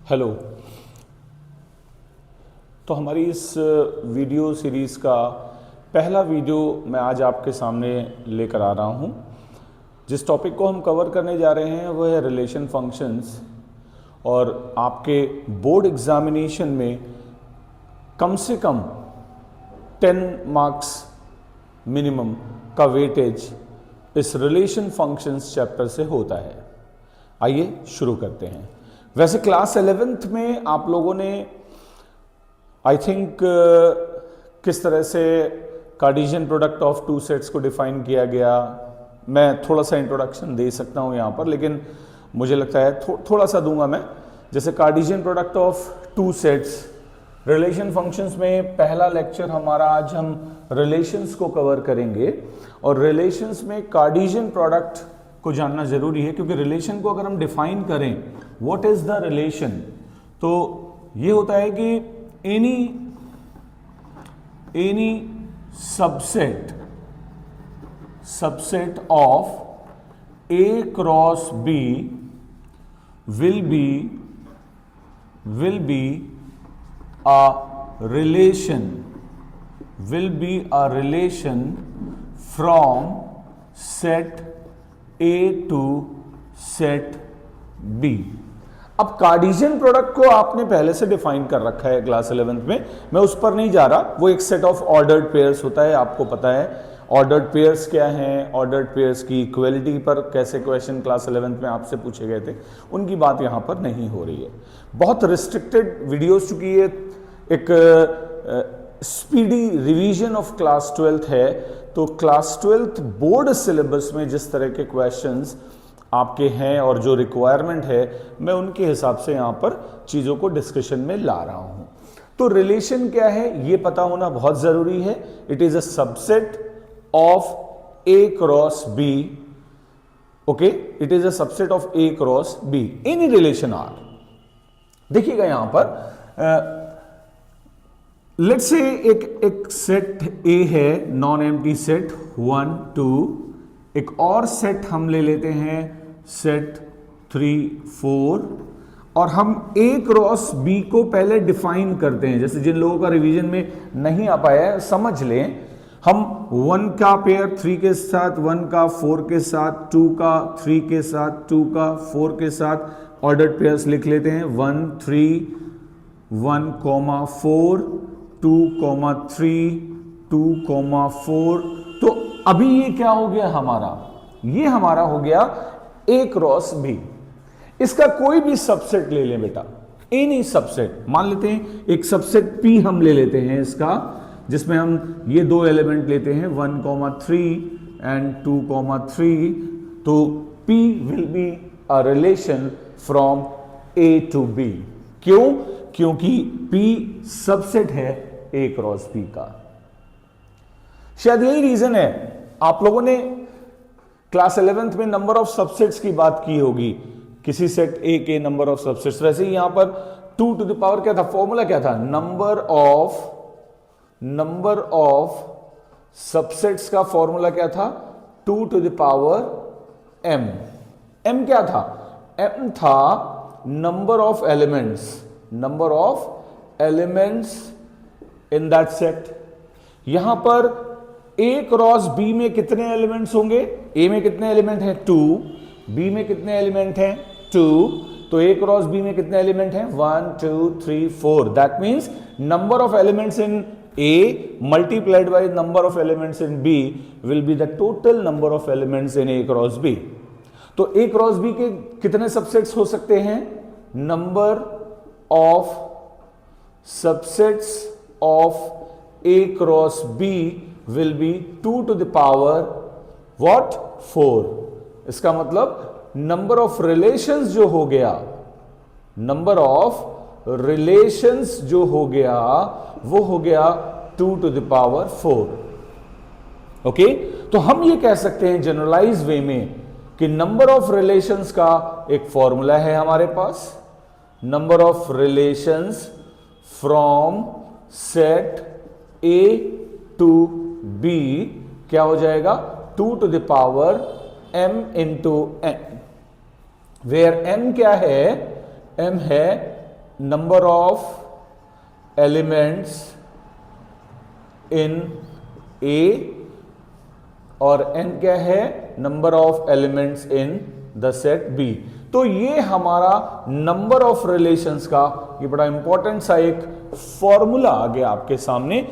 Hello. तो हमारी इस वीडियो सीरीज़ का पहला वीडियो मैं आज आपके सामने लेकर आ रहा हूँ। जिस टॉपिक को हम कवर करने जा रहे हैं वह है रिलेशन फंक्शंस। और आपके बोर्ड एग्जामिनेशन में कम से कम 10 मार्क्स मिनिमम का वेटेज इस रिलेशन फंक्शंस चैप्टर से होता है। आइए शुरू करते हैं। वैसे क्लास 11th में आप लोगों ने आई थिंक किस तरह से Cartesian product of two sets को डिफाइन किया गया, मैं थोड़ा सा इंट्रोडक्शन दे सकता हूं यहाँ पर, लेकिन मुझे लगता है थोड़ा सा दूंगा मैं। जैसे Cartesian product of two sets, relation functions में पहला लेक्चर हमारा आज हम रिलेशंस को कवर करेंगे। और रिलेशंस में कार्टेशियन प्रोडक्ट को जानना जरूरी है, क्योंकि रिलेशन को अगर हम डिफाइन करें व्हाट इज द रिलेशन, तो ये होता है कि any subset of A cross B will be a relation from set A to set B। अब कार्टेशियन प्रोडक्ट को आपने पहले से डिफाइन कर रखा है क्लास 11th में, मैं उस पर नहीं जा रहा। वो एक सेट ऑफ ऑर्डर्ड पेयर्स होता है, आपको पता है ऑर्डर्ड पेयर्स क्या हैं, ऑर्डर्ड पेयर्स की इक्वलिटी पर कैसे क्वेश्चन क्लास 11th में आपसे पूछे गए थे, उनकी बात यहां पर नहीं हो रही है। बहुत रिस्ट्रिक्टेड वीडियोस, चूंकि ये एक speedy revision of class 12th है, तो क्लास 12th बोर्ड सिलेबस में जिस तरह के क्वेश्चंस आपके हैं और जो रिक्वायरमेंट है, मैं उनके हिसाब से यहां पर चीजों को डिस्कशन में ला रहा हूं। तो रिलेशन क्या है ये पता होना बहुत जरूरी है। It is a subset of A cross B। Okay, it is a subset of A cross B, any relation R. देखिएगा यहां पर लेट्स से एक सेट A है, नॉन एम्प्टी सेट 1 2। एक और सेट हम ले लेते हैं सेट 3 4, और हम A क्रॉस B को पहले डिफाइन करते हैं। जैसे जिन लोगों का रिवीजन में नहीं आ पाया है समझ लें, हम 1 का पेयर 3 के साथ, 1 का 4 के साथ, 2 का 3 के साथ, 2 का 4 के साथ ऑर्डर्ड पेयर्स लिख लेते हैं। 1 3 1 4 2 3 2 4। तो अभी ये क्या हो गया हमारा, ये हमारा हो गया A क्रॉस B। इसका कोई भी सबसेट ले लें बेटा, एनी सबसेट। मान लेते हैं एक सबसेट P हम ले लेते हैं इसका, जिसमें हम ये दो एलिमेंट लेते हैं 1 3 एंड 2 3। तो P will be a relation from A to B। क्यों? क्योंकि P सबसेट है A क्रॉस B का। शायद यही रीजन है, आप लोगों ने क्लास 11th में नंबर ऑफ सबसेट्स की बात की होगी, किसी सेट A के नंबर ऑफ सबसेट्स। वैसे ही यहां पर 2 टू द पावर क्या था, फॉर्मूला क्या था, नंबर ऑफ सबसेट्स का फॉर्मूला क्या था, 2 to the power m। m क्या था, m था number of elements in that set. यहां पर A क्रॉस B में कितने एलिमेंट्स होंगे, A में कितने एलिमेंट हैं 2, B में कितने एलिमेंट हैं 2, तो A क्रॉस B में कितने एलिमेंट हैं 1 2 3 4। That means number of elements in A multiplied by number of elements in B will be the total number of elements in A cross B। तो A cross B के कितने subsets हो सकते हैं, number of subsets of A cross B will be 2 to the power what 4। इसका मतलब number of relations जो हो गया, नंबर ऑफ रिलेशंस जो हो गया वो हो गया 2 to the power 4। ओके, तो हम ये कह सकते हैं जनरलाइज वे में कि नंबर ऑफ रिलेशंस का एक फॉर्मूला है हमारे पास, number of relations from set A to B क्या हो जाएगा, 2 to the power m into n, where m क्या है, m है number of elements in A और n क्या है, number of elements in the set B. तो ये हमारा नंबर ऑफ रिलेशंस का ये बड़ा इंपॉर्टेंट सा एक फॉर्मूला आ गया आपके सामने।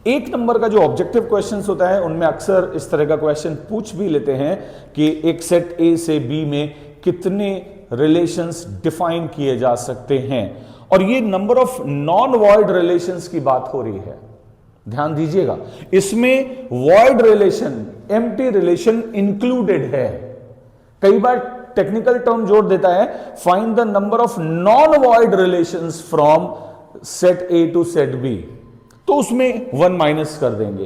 एक नंबर का जो ऑब्जेक्टिव क्वेश्चंस होता है उनमें अक्सर इस तरह का क्वेश्चन पूछ भी लेते हैं कि एक सेट ए से बी में कितने रिलेशंस डिफाइन किए जा सकते हैं, और ये number of non void relations की बात हो रही है। ध्यान दीजिएगा, इसमें void relation, empty relation included है। कई बार टेक्निकल टर्म जोड़ देता है, find the number of non void relations from set A to set B, तो उसमें 1 माइनस कर देंगे।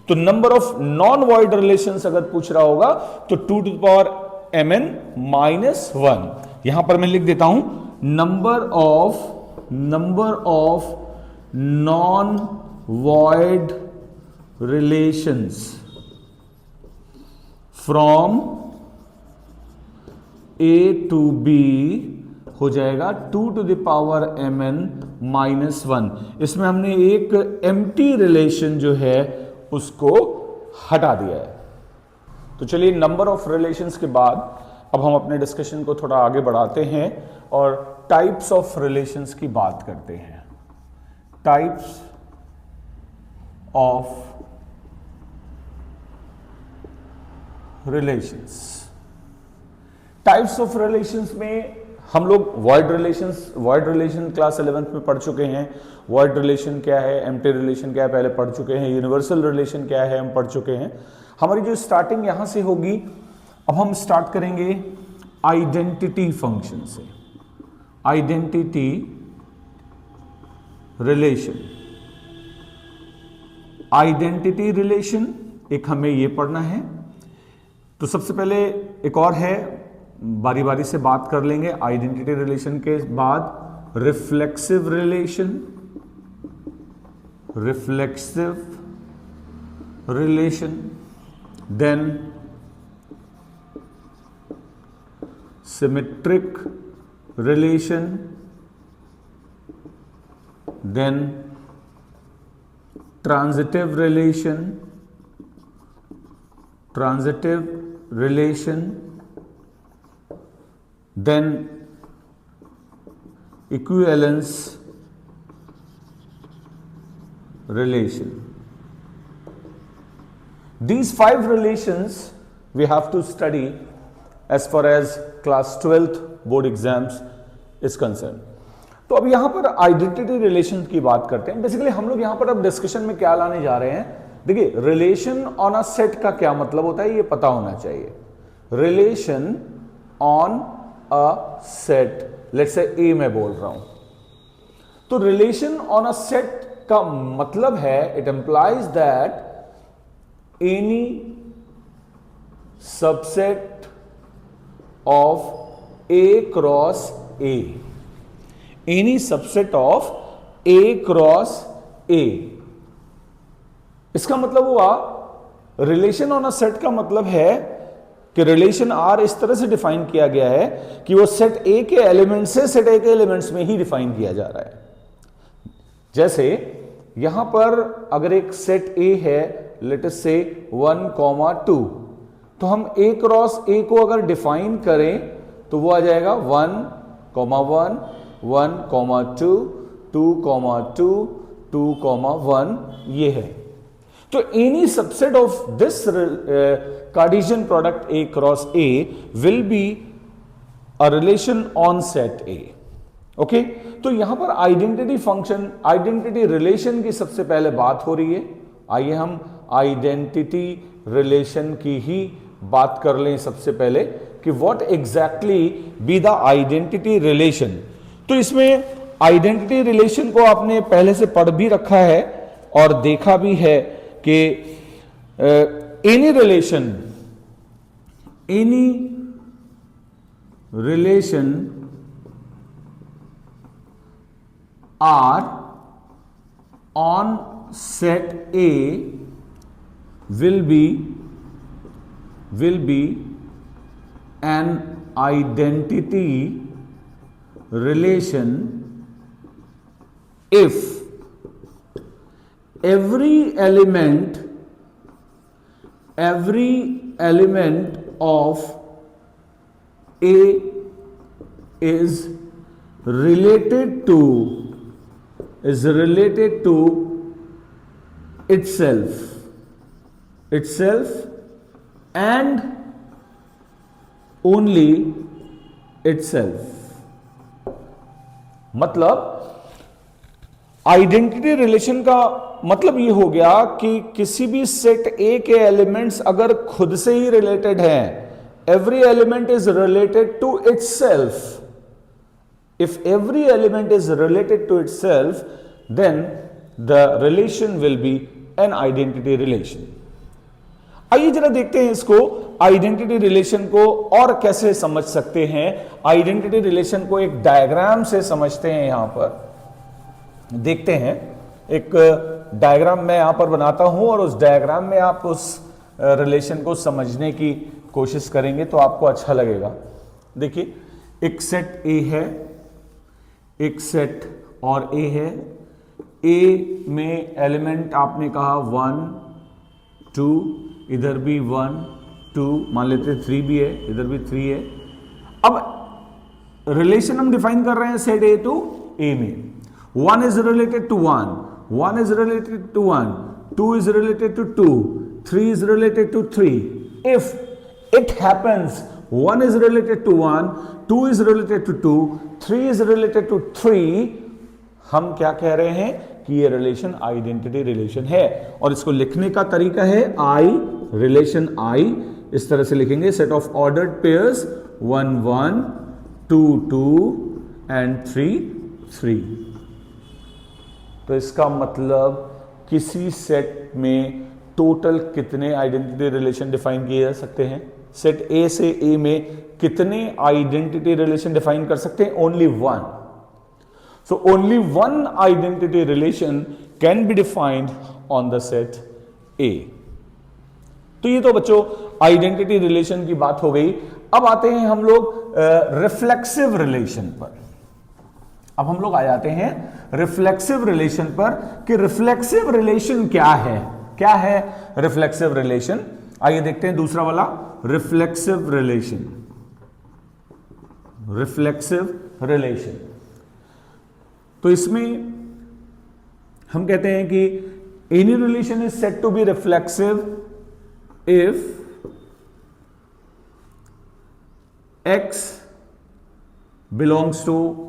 तो number of non void relations अगर पूछ रहा होगा तो 2 टू द पावर mn माइनस 1, यहां पर मैं लिख देता हूं number of non void relations from A to B हो जाएगा 2 टू द पावर mn माइनस 1। इसमें हमने एक एम्प्टी रिलेशन जो है उसको हटा दिया है। तो चलिए, नंबर ऑफ रिलेशंस के बाद अब हम अपने डिस्कशन को थोड़ा आगे बढ़ाते हैं और टाइप्स ऑफ रिलेशंस की बात करते हैं। Types of relations. Types of relations में हम लोग वॉइड रिलेशन क्लास 11th में पढ़ चुके हैं। वॉइड रिलेशन क्या है, एम्प्टी रिलेशन क्या है पहले पढ़ चुके हैं, यूनिवर्सल रिलेशन क्या है हम पढ़ चुके हैं। हमारी जो स्टार्टिंग यहां से होगी, अब हम स्टार्ट करेंगे आइडेंटिटी फंक्शन से। आइडेंटिटी रिलेशन, आइडेंटिटी रिलेशन एक हमें ये पढ़ना है। तो सबसे पहले एक और है, बारी बारी से बात कर लेंगे। आइडेंटिटी रिलेशन के बाद reflexive relation, then symmetric relation, then transitive relation, then equivalence relation. These 5 relations we have to study as far as class 12th board exams is concerned. तो अब यहां पर आइडेंटिटी रिलेशन की बात करते हैं। बेसिकली हम लोग यहां पर अब डिस्कशन में क्या लाने जा रहे हैं, देखिए रिलेशन ऑन अ सेट का क्या मतलब होता है ये पता होना चाहिए। Relation on a set, let's say A मैं बोल रहा हूं, तो रिलेशन ऑन अ सेट का मतलब है it implies that any subset of A cross A, any subset of A cross A. इसका मतलब हुआ रिलेशन ऑन अ सेट का मतलब है कि रिलेशन आर इस तरह से डिफाइन किया गया है कि वो सेट ए के एलिमेंट से सेट ए के एलिमेंट्स में ही डिफाइन किया जा रहा है। जैसे यहां पर अगर एक सेट ए है, लेट अस से 1,2, तो हम ए क्रॉस ए को अगर डिफाइन करें तो वो आ जाएगा 1,1, 1,2, 2,2, 2,1 ये है। तो any subset of this Cartesian product A cross A will be a relation on set A. Okay, तो यहां पर आइडेंटिटी फंक्शन, आइडेंटिटी रिलेशन की सबसे पहले बात हो रही है। आइए हम आइडेंटिटी रिलेशन की ही बात कर लें सबसे पहले कि what exactly be the identity relation. तो इसमें आइडेंटिटी रिलेशन को आपने पहले से पढ़ भी रखा है और देखा भी है कि any relation R on set A will be an identity relation if every element of A is related to itself and only itself। मतलब आइडेंटिटी रिलेशन का मतलब ये हो गया कि किसी भी सेट ए के एलिमेंट्स अगर खुद से ही रिलेटेड हैं, every element is related to itself. If every element is related to itself, then the relation will be an identity relation. आइए जरा देखते हैं इसको, आइडेंटिटी रिलेशन को और कैसे समझ सकते हैं। आइडेंटिटी रिलेशन को एक डायग्राम से समझते हैं। यहां पर देखते हैं, एक डायग्राम मैं यहां पर बनाता हूं और उस डायग्राम में आप उस रिलेशन को समझने की कोशिश करेंगे तो आपको अच्छा लगेगा। देखिए, एक सेट ए है, एक सेट और ए है। ए में एलिमेंट आपने कहा 1 2, इधर भी 1 2, मान लेते 3 भी है, इधर भी 3 है। अब रिलेशन हम डिफाइन कर रहे हैं सेट ए टू ए में। 1 is related to 1, 1 is related to 1, 2 is related to 2, 3 is related to 3. If it happens 1 is related to 1, 2 is related to 2, 3 is related to 3, हम क्या कह रहे हैं कि ये रिलेशन आइडेंटिटी रिलेशन है। और इसको लिखने का तरीका है आई रिलेशन आई, इस तरह से लिखेंगे, set of ordered pairs 1 1, 2 2 and 3 3। तो इसका मतलब किसी सेट में टोटल कितने आइडेंटिटी रिलेशन डिफाइन किए जा सकते हैं? सेट ए से ए में कितने आइडेंटिटी रिलेशन डिफाइन कर सकते हैं? Only 1। So only 1 identity relation can be defined on the set ए। तो ये तो बच्चों आइडेंटिटी रिलेशन की बात हो गई। अब आते हैं हम लोग रिफ्लेक्सिव रिलेशन पर। अब हम लोग आ जाते हैं रिफ्लेक्सिव रिलेशन पर कि रिफ्लेक्सिव रिलेशन क्या है। क्या है रिफ्लेक्सिव रिलेशन? आइए देखते हैं दूसरा वाला, रिफ्लेक्सिव रिलेशन। रिफ्लेक्सिव रिलेशन तो इसमें हम कहते हैं कि any relation is said to be reflexive if x belongs to,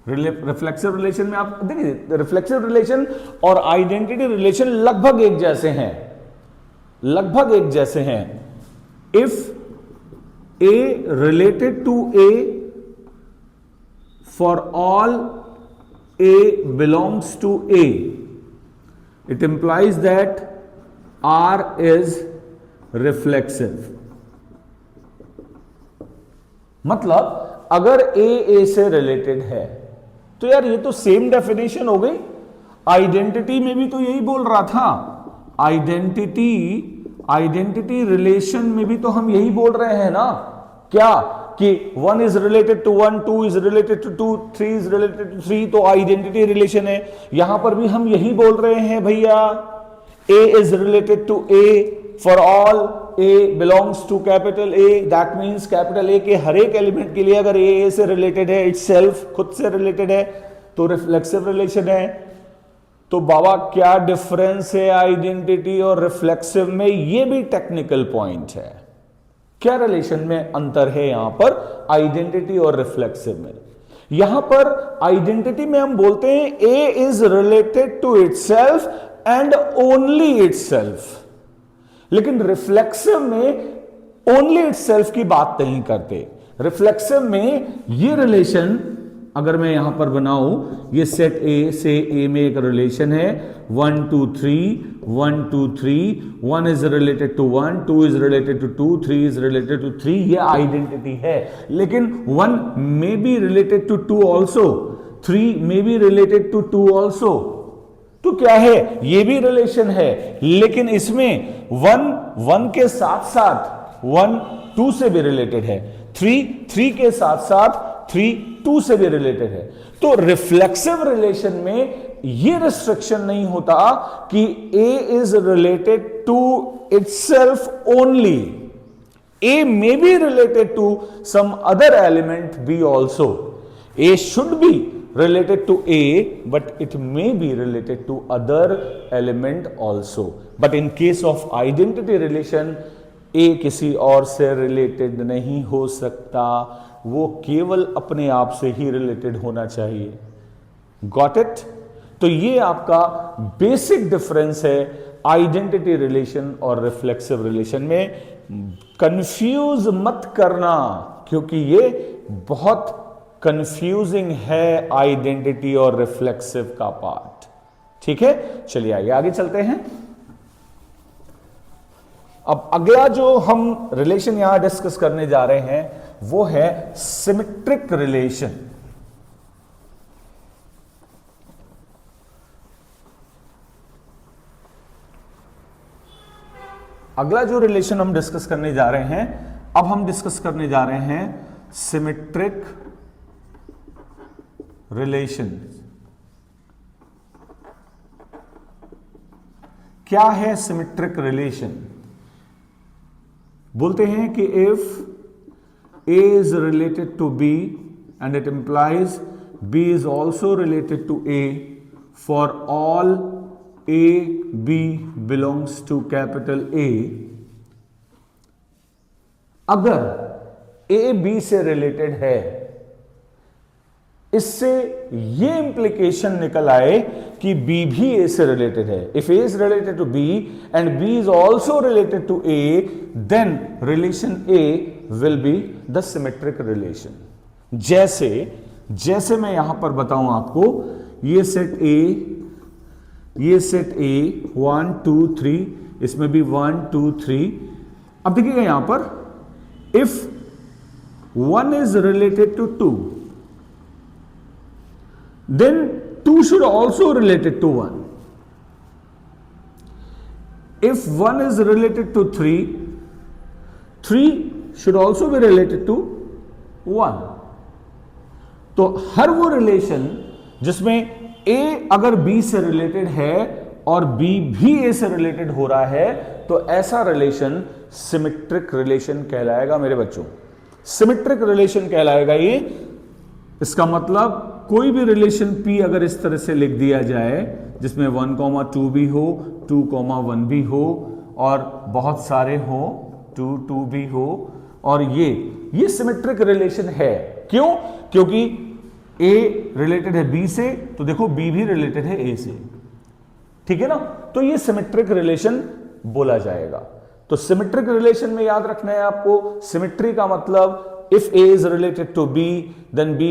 reflexive relation में आप देखिए, रिफ्लेक्सिव रिलेशन और आइडेंटिटी रिलेशन लगभग एक जैसे हैं, लगभग एक जैसे हैं। If a related to a for all a belongs to A, it implies that R is reflexive. मतलब अगर ए से रिलेटेड है तो यार ये तो सेम डेफिनेशन हो गई। आइडेंटिटी में भी तो यही बोल रहा था, आइडेंटिटी रिलेशन में भी तो हम यही बोल रहे हैं ना, क्या कि 1 is related to 1, 2 is related to 2, 3 is related to 3, तो आइडेंटिटी रिलेशन है। यहां पर भी हम यही बोल रहे हैं भैया, A is related to A for all A belongs to capital A, that means capital A के हर एक एलिमेंट के लिए अगर A से रिलेटेड है, itself खुद से रिलेटेड है, तो रिफ्लेक्सिव रिलेशन है। तो बाबा क्या डिफरेंस है आइडेंटिटी और रिफ्लेक्सिव में? ये भी टेक्निकल पॉइंट है। क्या रिलेशन में अंतर है यहां पर आइडेंटिटी और रिफ्लेक्सिव में? यहां पर आइडेंटिटी में हम बोलते हैं A is related to itself and only itself, लेकिन रिफ्लेक्सिव में ओनली इटसेल्फ की बात नहीं करते। रिफ्लेक्सिव में ये रिलेशन अगर मैं यहां पर बनाऊं, ये सेट ए से ए में एक रिलेशन है 1 2 3 1 2 3, 1 is related to 1, 2 is related to 2, 3 is related to 3, ये आइडेंटिटी है। लेकिन 1 may be related to 2 also, 3 may be related to 2 also. तो क्या है, ये भी रिलेशन है, लेकिन इसमें 1 के साथ साथ 1 2 से भी रिलेटेड है, 3 के साथ साथ 3 2 से भी रिलेटेड है। तो रिफ्लेक्सिव रिलेशन में ये रिस्ट्रिक्शन नहीं होता कि A is related to itself only, A may be related to some other element B also. A should be related to A, but it may be related to other element also. But in case of identity relation, A किसी और से related नहीं हो सकता, वो केवल अपने आप से ही related होना चाहिए। Got it? तो ये आपका बेसिक डिफरेंस है आइडेंटिटी रिलेशन और रिफ्लेक्सिव रिलेशन में। कंफ्यूज मत करना, क्योंकि ये बहुत कंफ्यूजिंग है आइडेंटिटी और रिफ्लेक्सिव का पार्ट। ठीक है, चलिए आइए आगे चलते हैं। अब अगला जो हम रिलेशन यहां डिस्कस करने जा रहे हैं वो है सिमेट्रिक रिलेशन। अगला जो रिलेशन हम डिस्कस करने जा रहे हैं, अब हम डिस्कस करने जा रहे हैं सिमेट्रिक रिलेशन। क्या है सिमेट्रिक रिलेशन? बोलते हैं कि if A is related to B and it implies B is also related to A for all A, B belongs to capital A, अगर A B से रिलेटेड है, इससे ये इंप्लीकेशन निकल आए कि B भी A से रिलेटेड है। If A is related to B and B is also related to A, then relation A will be the symmetric relation। जैसे मैं यहां पर बताऊं आपको, ये सेट A, ये सेट A 1 2 3, इसमें भी 1 2 3। अब देखिएगा यहां पर if 1 is related to 2, then 2 should also related to 1. If 1 is related to 3, 3 should also be related to 1. तो हर वो रिलेशन जिसमें A अगर B से रिलेटेड है और B भी A से रिलेटेड हो रहा है, तो ऐसा रिलेशन सिमेट्रिक रिलेशन कहलाएगा मेरे बच्चों। सिमेट्रिक रिलेशन कहलाएगा ये। इसका मतलब कोई भी रिलेशन P अगर इस तरह से लिख दिया जाए जिसमें 1, 2 भी हो, 2, 1 भी हो और बहुत सारे हो, 2, 2 भी हो, और ये सिमेट्रिक रिलेशन है। क्यों? क्योंकि A रिलेटेड है B से, तो देखो B भी रिलेटेड है A से। ठीक है ना? तो ये सिमेट्रिक रिलेशन बोला जाएगा। तो सिमेट्रिक रिलेशन में याद रखना है आपको, सिमेट्री का मतलब if A is related to B then B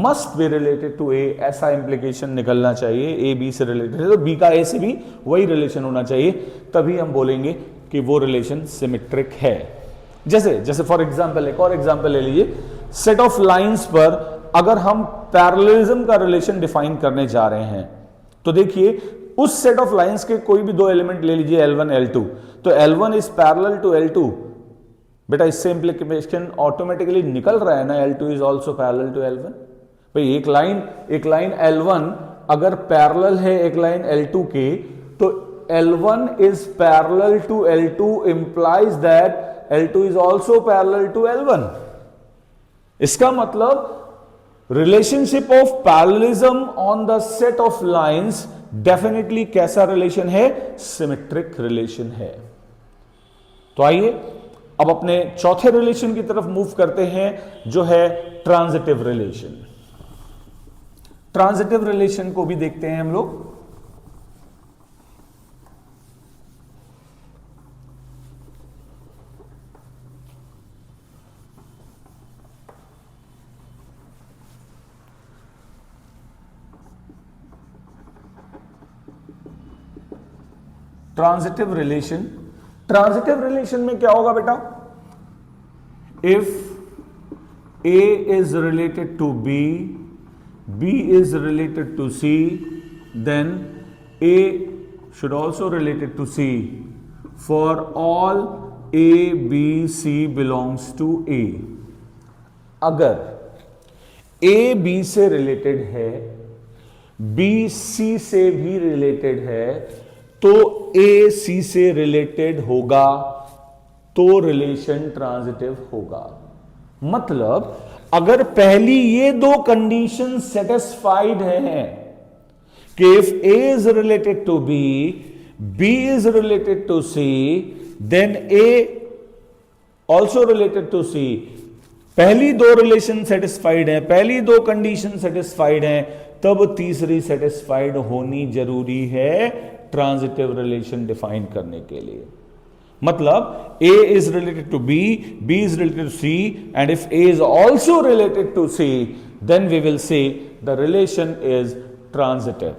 must be related to A, ऐसा इंप्लीकेशन निकलना चाहिए। A B से रिलेटेड है तो B का A से भी वही रिलेशन होना चाहिए, तभी हम बोलेंगे कि वो रिलेशन सिमेट्रिक है। जैसे फॉर एग्जाम्पल एक और एग्जाम्पल ले लीजिए, सेट ऑफ लाइंस पर अगर हम पैरेललिज्म का रिलेशन डिफाइन करने जा रहे हैं, तो देखिए उस सेट ऑफ लाइंस के कोई भी दो एलिमेंट ले लीजिए L1 L2, तो L1 is parallel to L2। बेटा इससे इंप्लीकेशन ऑटोमेटिकली निकल रहा है ना, L2 is also parallel to L1। भाई एक लाइन L1 अगर पैरेलल है एक लाइन L2 के, तो L1 is parallel to L2 implies that L2 is also parallel to L1। इसका मतलब relationship of parallelism on the set of lines definitely कैसा रिलेशन है? सिमेट्रिक रिलेशन है। तो आइए अब अपने चौथे रिलेशन की तरफ मूव करते हैं, जो है ट्रांजिटिव रिलेशन। ट्रांजिटिव रिलेशन को भी देखते हैं हम लोग। ट्रांजिटिव रिलेशन में क्या होगा बेटा? If A is related to B, B is related to C, then A should also related to C for all A, B, C belongs to A। अगर ए बी से रिलेटेड है, B C से भी related है, तो ए सी से related होगा तो रिलेशन ट्रांजिटिव होगा। मतलब अगर पहली ये दो कंडीशन सेटिस्फाइड हैं कि if A is related to B, B is related to C, then A also related to C, पहली दो रिलेशन सेटिस्फाइड है, पहली दो कंडीशन सेटिस्फाइड है, तब तीसरी सेटिस्फाइड होनी जरूरी है ट्रांजिटिव रिलेशन डिफाइन करने के लिए। मतलब A is related to B, B is related to C, and if A is also related to C, then we will say the relation is transitive.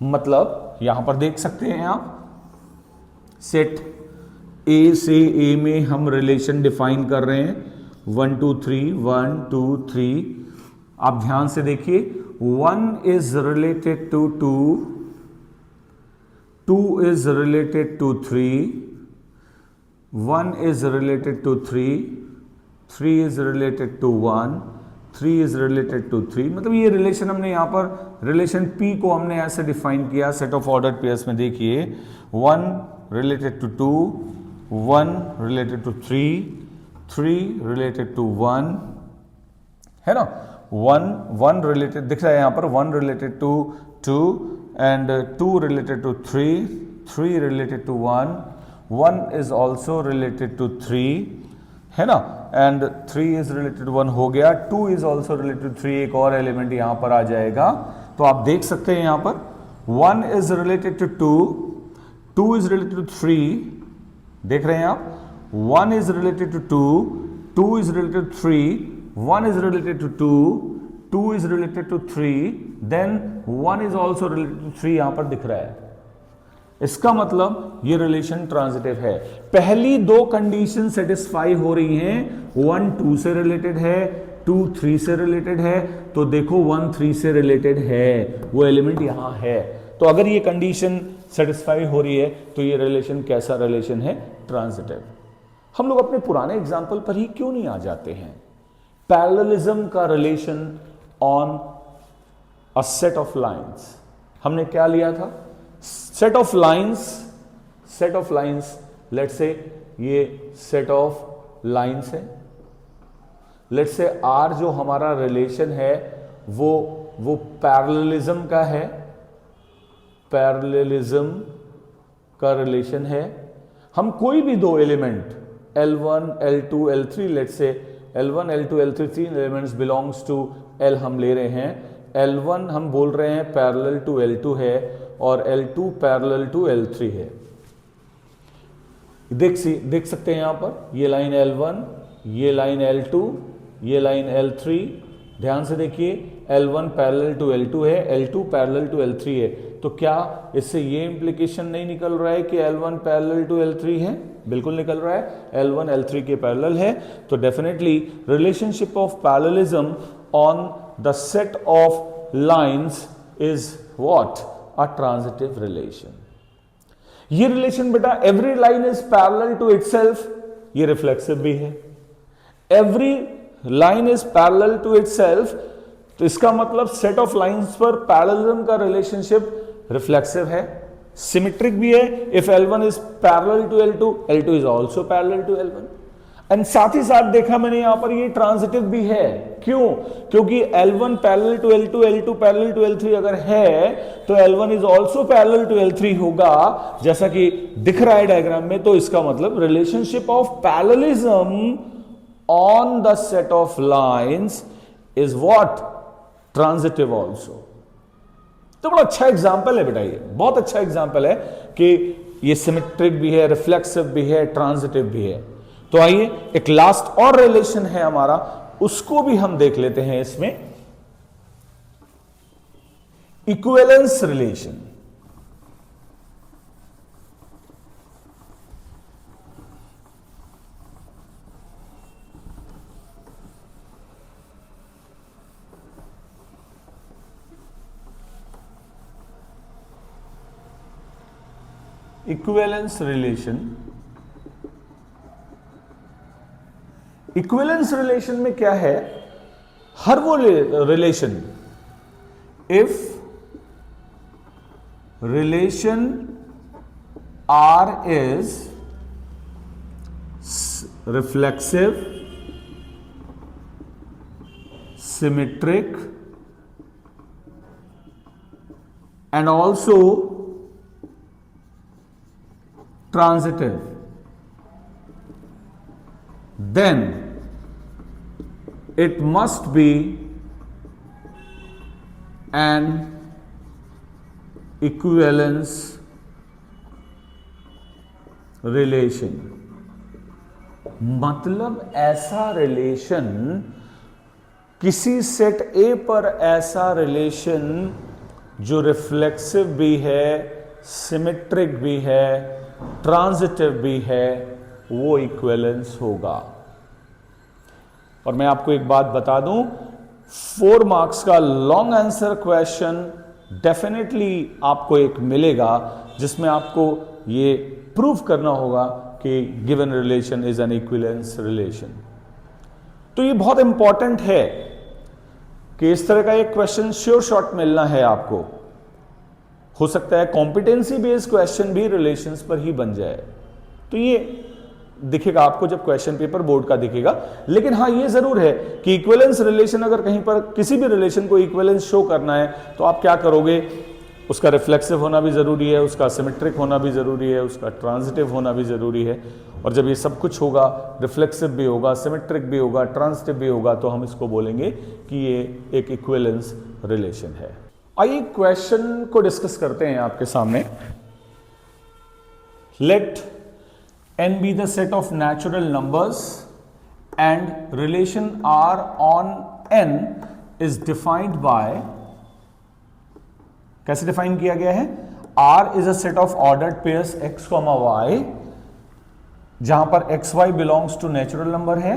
मतलब यहां पर देख सकते हैं आप, सेट A से A में हम रिलेशन डिफाइन कर रहे हैं 1 2 3 1 2 3। आप ध्यान से देखिए, 1 is related to 2, 2 is related to 3, 1 is related to 3, 3 is related to 1, 3 is related to 3। मतलब ये रिलेशन हमने यहां पर रिलेशन P को हमने ऐसे डिफाइन किया सेट ऑफ ऑर्डर्ड पेयर्स में। देखिए 1 related to 2, 1 related to 3, 3 related to 1, है ना, 1 रिलेटेड दिख रहा है यहां पर, 1 related to 2 and 2 related to 3, 3 related to 1, 1 is also related to 3, है ना, एंड 3 is related to 1 हो गया, 2 is also related to 3, एक और एलिमेंट यहां पर आ जाएगा। तो आप देख सकते हैं यहां पर 1 is related to 2, 2 is related to 3, देख रहे हैं आप, 1 is related to 2, 2 is related to 3, 1 is related to 2, 2 is related to 3, then 1 is also related to 3 यहां पर दिख रहा है। इसका मतलब ये रिलेशन ट्रांजिटिव है। पहली दो कंडीशन सेटिस्फाई हो रही हैं, 1 2 से रिलेटेड है, 2 3 से रिलेटेड है, तो देखो 1 3 से रिलेटेड है, वो एलिमेंट यहां है। तो अगर ये कंडीशन सेटिस्फाई हो रही है तो ये रिलेशन कैसा रिलेशन है? ट्रांजिटिव। हम लोग अपने पुराने एग्जाम्पल पर ही क्यों नहीं आ जाते हैं? पैरेललिज्म का relation on a set of lines, हमने क्या लिया था? Set of lines, let's say ये सेट ऑफ लाइंस है, लेट्स से आर जो हमारा रिलेशन है वो पैरेललिज्म का है, पैरेललिज्म का रिलेशन है। हम कोई भी दो element L1 L2 L3, let's say L1 L2 L3 तीन एलिमेंट्स बिलोंग्स टू L हम ले रहे हैं। L1 हम बोल रहे हैं पैरेलल टू L2 है और L2 पैरेलल टू L3 है। देख सकते हैं यहां पर ये लाइन L1, ये लाइन L2, ये लाइन L3। ध्यान से देखिए, L1 पैरेलल टू L2 है, L2 पैरेलल टू L3 है। तो क्या इससे ये इंप्लीकेशन नहीं निकल रहा है कि L1 पैरेलल टू L3 है? बिल्कुल निकल रहा है, L1 L3 के पैरेलल है। तो definitely relationship of parallelism on the set of lines is what? A transitive relation। ये रिलेशन बेटा every line is parallel to itself, ये रिफ्लेक्सिव भी है। Every line is parallel to itself, तो इसका मतलब सेट ऑफ लाइंस पर parallelism का रिलेशनशिप रिफ्लेक्सिव है, सिमेट्रिक भी है। If L1 is parallel to L2, L2 is also parallel to L1। And साथ ही साथ देखा मैंने यहां पर ये ट्रांजिटिव भी है। क्यों? क्योंकि L1 parallel to L2, L2 parallel to L3 अगर है तो L1 is also parallel to L3 होगा, जैसा कि दिख रहा है डायग्राम में। तो इसका मतलब relationship of parallelism on the set of lines is what? Transitive also. तो बड़ा अच्छा एग्जाम्पल है बेटा, ये बहुत अच्छा एग्जाम्पल है कि ये सिमेट्रिक भी है, रिफ्लेक्सिव भी है, ट्रांजिटिव भी है। तो आइए एक लास्ट और रिलेशन है हमारा, उसको भी हम देख लेते हैं इसमें, equivalence relation. Equivalence relation, equivalence relation में क्या है हर वो relation, if relation R is reflexive, symmetric and also transitive, then it must be an equivalence relation. मतलब ऐसा रिलेशन, किसी सेट ए पर ऐसा रिलेशन जो रिफ्लेक्सिव भी है, सिमेट्रिक भी है, ट्रांजिटिव भी है, वो इक्विवेलेंस होगा। और मैं आपको एक बात बता दूं, 4 मार्क्स का लॉन्ग आंसर क्वेश्चन डेफिनेटली आपको एक मिलेगा जिसमें आपको ये प्रूव करना होगा कि given relation is an equivalence relation. तो ये बहुत इंपॉर्टेंट है कि इस तरह का एक क्वेश्चन श्योर शॉट मिलना है आपको। हो सकता है कॉम्पिटेंसी बेस्ड क्वेश्चन भी रिलेशंस पर ही बन जाए, तो ये दिखेगा आपको जब क्वेश्चन पेपर बोर्ड का दिखेगा। लेकिन हाँ, ये जरूर है कि इक्विवेलेंस रिलेशन, अगर कहीं पर किसी भी रिलेशन को इक्विवेलेंस शो करना है तो आप क्या करोगे, उसका रिफ्लेक्सिव होना भी जरूरी है, उसका सिमेट्रिक होना भी जरूरी है, उसका ट्रांजिटिव होना भी जरूरी है। और जब ये सब कुछ होगा, रिफ्लेक्सिव भी होगा, सिमेट्रिक भी होगा, ट्रांजिटिव भी होगा, तो हम इसको बोलेंगे कि ये एक इक्विवेलेंस रिलेशन है। आइए क्वेश्चन को डिस्कस करते हैं आपके सामने। Let n be the set of natural numbers and relation R on n is defined by, कैसे डिफाइन किया गया है, R is a set of ordered pairs x, y, जहां पर x, y belongs to natural number है,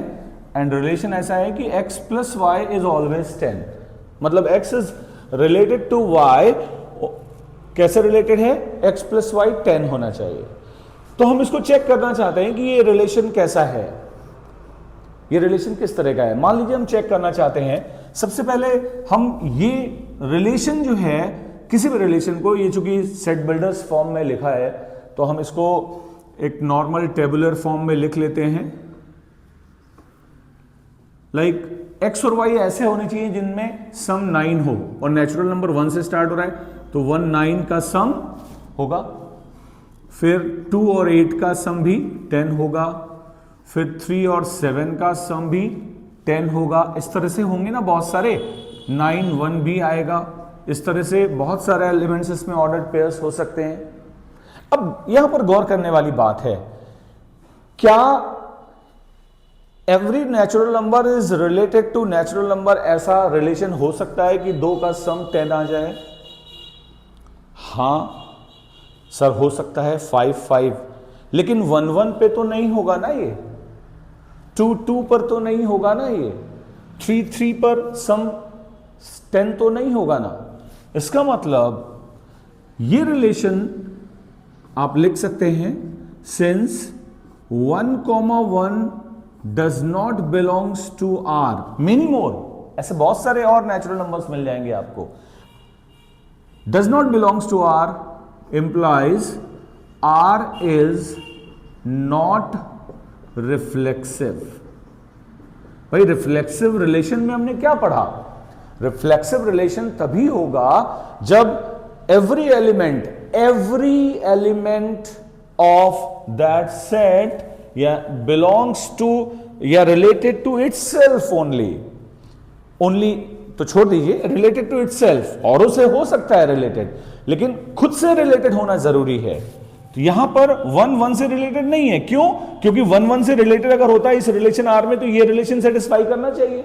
and relation ऐसा है कि x plus y is always 10। मतलब x is related to y, कैसे रिलेटेड है, x plus y 10 होना चाहिए। तो हम इसको चेक करना चाहते हैं कि ये रिलेशन कैसा है, ये रिलेशन किस तरह का है। मान लीजिए हम चेक करना चाहते हैं, सबसे पहले हम ये रिलेशन जो है, किसी भी रिलेशन को, ये चूंकि सेट बिल्डर्स फॉर्म में लिखा है तो हम इसको एक नॉर्मल टेबुलर फॉर्म में लिख लेते हैं। लाइक x और y ऐसे होने चाहिए जिनमें सम 9 हो, और नेचुरल नंबर 1 से स्टार्ट हो रहा है तो 1 9 का सम होगा, फिर 2 और 8 का सम भी 10 होगा, फिर 3 और 7 का सम भी 10 होगा। इस तरह से होंगे ना बहुत सारे, 9 1 भी आएगा। इस तरह से बहुत सारे एलिमेंट्स इसमें ऑर्डर्ड पेयर्स हो सकते हैं। अब यहां पर गौर करने वाली बात है, क्या every natural number is related to natural number, ऐसा रिलेशन हो सकता है कि 2 का सम 10 आ जाए? हां सर, हो सकता है 5 5, लेकिन 1 1 पे तो नहीं होगा ना, ये 2 2 पर तो नहीं होगा ना, ये 3 3 पर सम 10 तो नहीं होगा ना। इसका मतलब ये रिलेशन आप लिख सकते हैं, since 1, 1 does not belongs to R, many more, ऐसे बहुत सारे और नेचुरल नंबर्स मिल जाएंगे आपको। Does not belongs to R implies R is not reflexive। भाई रिफ्लेक्सिव रिलेशन में हमने क्या पढ़ा, रिफ्लेक्सिव रिलेशन तभी होगा जब every element of that set या बिलोंग्स टू या रिलेटेड टू इटसेल्फ ओनली, तो छोड़ दीजिए रिलेटेड टू इटसेल्फ, औरों से हो सकता है रिलेटेड, लेकिन खुद से रिलेटेड होना जरूरी है। तो यहां पर 1 1 से रिलेटेड नहीं है, क्यों? क्योंकि 1 1 से रिलेटेड अगर होता है इस रिलेशन R में तो ये रिलेशन सेटिस्फाई करना चाहिए।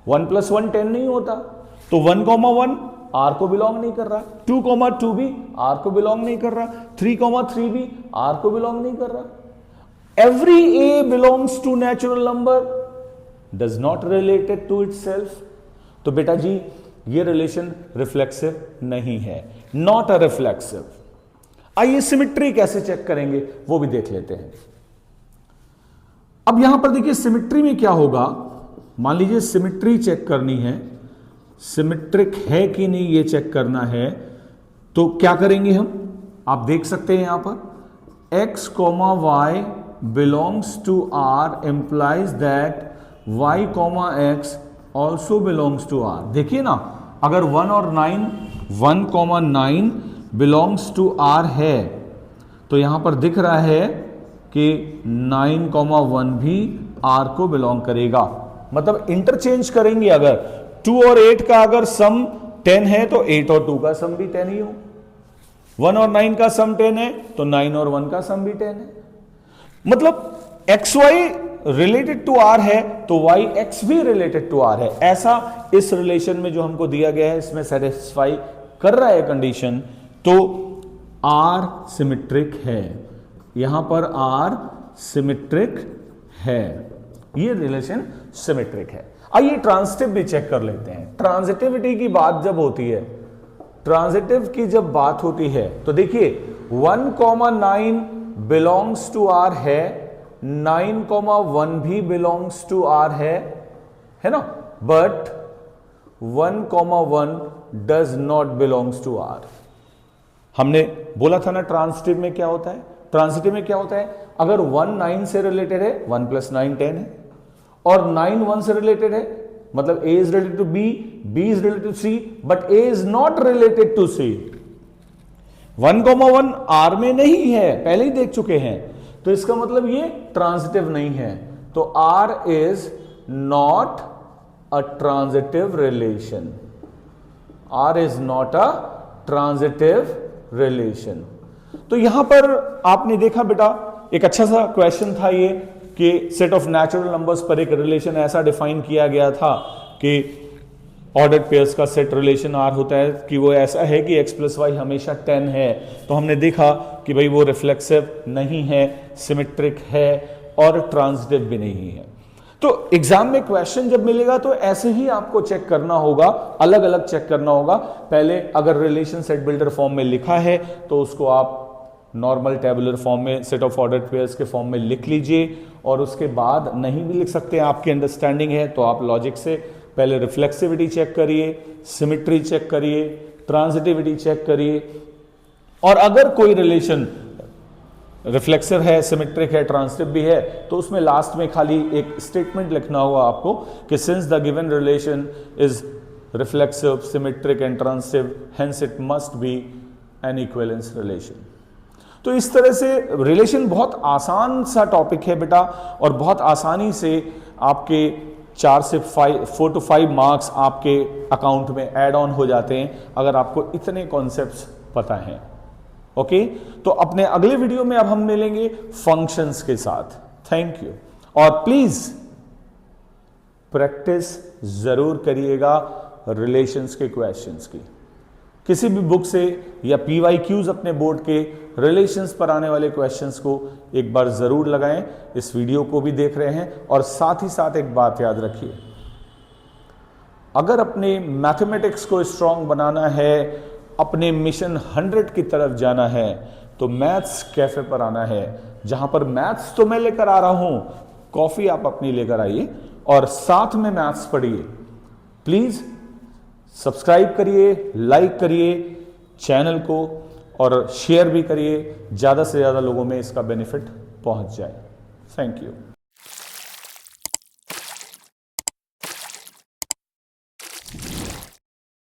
1 + 1 10 नहीं होता, तो 1, 1 R को बिलोंग नहीं कर रहा, 2, 2 भी R को बिलोंग नहीं कर रहा, 3, 3 भी R को बिलोंग नहीं कर रहा। Every A belongs to natural number, does not related to itself. तो बेटा जी ये रिलेशन रिफ्लेक्सिव नहीं है, नॉट अ रिफ्लेक्सिव। आइए सिमेट्री कैसे चेक करेंगे वो भी देख लेते हैं। अब यहां पर देखिए सिमेट्री में क्या होगा, मान लीजिए सिमिट्री चेक करनी है, सिमिट्रिक है कि नहीं ये चेक करना है, तो क्या करेंगे हम? आप देख सकते हैं यहां पर x, y belongs to R implies that y, x also belongs to R। देखिए ना, अगर 1 और 9 बिलोंग्स टू R है तो यहां पर दिख रहा है कि 9, 1 भी R को बिलोंग करेगा। मतलब इंटरचेंज करेंगे, अगर 2 और 8 का अगर सम 10 है तो 8 और 2 का सम भी 10 ही हो, 1 और 9 का सम 10 है तो 9 और 1 का सम भी 10 है। मतलब XY रिलेटेड टू R है तो YX भी रिलेटेड टू R है। ऐसा इस रिलेशन में जो हमको दिया गया है इसमें सेटिस्फाई कर रहा है कंडीशन, तो R सिमेट्रिक है, यहां पर R सिमेट्रिक है, ये रिलेशन सिमेट्रिक है। आइए ट्रांजिटिव भी चेक कर लेते हैं। ट्रांजिटिविटी की बात जब होती है, ट्रांजिटिव की जब बात होती है तो देखिए 1, 9 बिलोंग्स टू R है, 9, 1 भी बिलोंग्स टू R है ना, but 1, 1 does not belongs to R। हमने बोला था ना ट्रांजिटिव में क्या होता है, ट्रांजिटिव में क्या होता है, अगर 1 9 से रिलेटेड है 1 + 9 10 है, और 9 1 से रिलेटेड है, मतलब A is related to B, B is related to C, but A is not related to C। 1, 1 R में नहीं है, पहले ही देख चुके हैं, तो इसका मतलब ये ट्रांजिटिव नहीं है। तो R is not a transitive relation, R is not a transitive relation. तो यहां पर आपने देखा बेटा, एक अच्छा सा क्वेश्चन था ये कि सेट ऑफ नेचुरल नंबर्स पर एक रिलेशन ऐसा डिफाइन किया गया था कि ऑर्डर्ड पेयर्स का सेट रिलेशन R होता है कि वो ऐसा है कि x + y हमेशा 10 है। तो हमने देखा कि भाई वो रिफ्लेक्सिव नहीं है, सिमेट्रिक है और ट्रांजिटिव भी नहीं है। तो एग्जाम में क्वेश्चन जब मिलेगा तो ऐसे ही आपको चेक करना होगा, अलग अलग चेक करना होगा। पहले अगर रिलेशन सेट बिल्डर फॉर्म में लिखा है तो उसको आप नॉर्मल टेबुलर फॉर्म में सेट ऑफ ऑर्डर्ड पेयर्स के फॉर्म में लिख लीजिए, और उसके बाद नहीं भी लिख सकते, आपकी अंडरस्टैंडिंग है तो आप लॉजिक से पहले रिफ्लेक्सिविटी चेक करिए, सिमेट्री चेक करिए, ट्रांजिटिविटी चेक करिए, और अगर कोई रिलेशन रिफ्लेक्सिव है, सिमेट्रिक है, ट्रांजिटिव भी है, तो उसमें लास्ट में खाली एक स्टेटमेंट लिखना होगा आपको कि since the given relation is reflexive, symmetric and transitive, hence it must be N equivalence relation. तो इस तरह से रिलेशन बहुत आसान सा टॉपिक है बेटा, और बहुत आसानी से आपके 4 से 4 to 5 मार्क्स आपके अकाउंट में ऐड ऑन हो जाते हैं अगर आपको इतने कॉन्सेप्ट्स पता हैं। ओके, तो अपने अगले वीडियो में अब हम मिलेंगे फंक्शंस के साथ। थैंक यू, और प्लीज प्रैक्टिस जरूर करिएगा रिलेशंस के क्वेश्चंस की। किसी भी बुक से या PYQs अपने बोर्ड के रिलेशंस पर आने वाले क्वेश्चंस को एक बार जरूर लगाएं। इस वीडियो को भी देख रहे हैं, और साथ ही साथ एक बात याद रखिए, अगर अपने मैथमेटिक्स को स्ट्रांग बनाना है, अपने मिशन 100 की तरफ जाना है, तो मैथ्स कैफे पर आना है, जहां पर मैथ्स तो मैं लेकर आ रहा हूं, कॉफी आप अपनी लेकर आइए और साथ में मैथ्स पढ़िए। प्लीज सब्सक्राइब करिए, लाइक करिए चैनल को, और शेयर भी करिए, ज्यादा से ज्यादा लोगों में इसका बेनिफिट पहुंच जाए। Thank you.